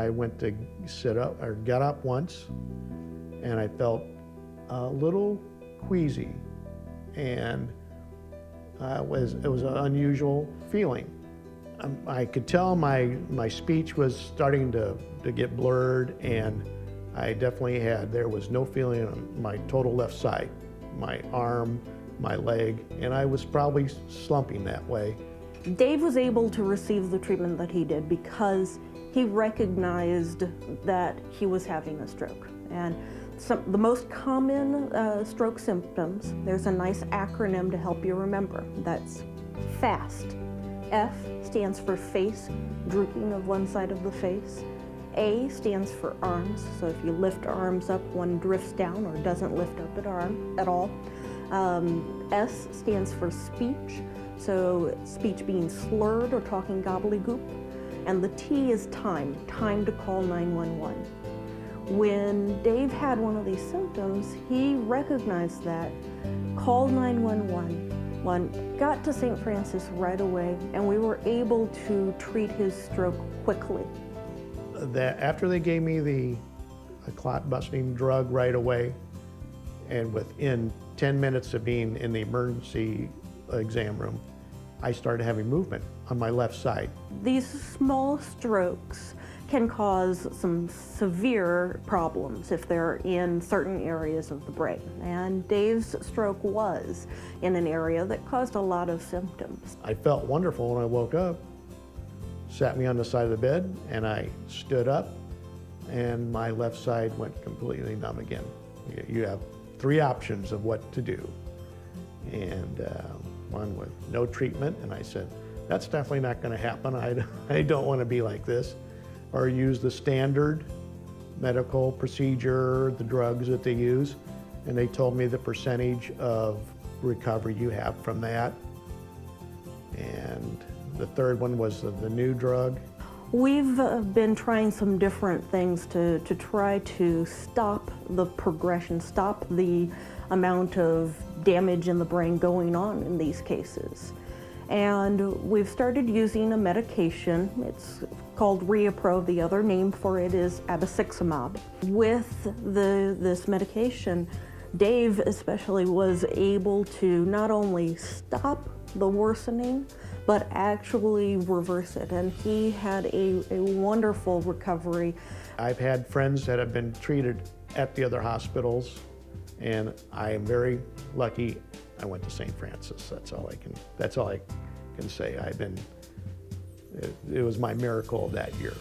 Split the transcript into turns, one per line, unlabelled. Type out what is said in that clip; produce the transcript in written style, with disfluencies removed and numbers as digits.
I went to sit up, or got up once, and I felt a little queasy, and it was an unusual feeling. I could tell my speech was starting to get blurred, and I definitely there was no feeling on my total left side, my arm, my leg, and I was probably slumping that way.
Dave was able to receive the treatment that he did because he recognized that he was having a stroke. And the most common stroke symptoms, there's a nice acronym to help you remember. That's FAST. F stands for face, drooping of one side of the face. A stands for arms, so if you lift arms up, one drifts down or doesn't lift up at all. S stands for speech, so speech being slurred or talking gobbledygook. And the T is time to call 911. When Dave had one of these symptoms, he recognized that, called 911, got to St. Francis right away, and we were able to treat his stroke quickly.
After they gave me the clot-busting drug right away, and within 10 minutes of being in the emergency exam room, I started having movement on my left side.
These small strokes can cause some severe problems if they're in certain areas of the brain. And Dave's stroke was in an area that caused a lot of symptoms.
I felt wonderful when I woke up, sat me on the side of the bed, and I stood up, and my left side went completely numb again. You have 3 options of what to do. And one with no treatment, and I said, that's definitely not going to happen. I don't want to be like this. Or use the standard medical procedure, the drugs that they use, and they told me the percentage of recovery you have from that. And the third one was the new drug.
We've been trying some different things to try to stop the progression, stop the amount of damage in the brain going on in these cases. And we've started using a medication. It's called Riapro. The other name for it is abiciximab. With this medication, Dave especially was able to not only stop the worsening, but actually reverse it. And he had a wonderful recovery.
I've had friends that have been treated at the other hospitals, and I am very lucky I went to St. Francis. That's all I can say. It was my miracle of that year.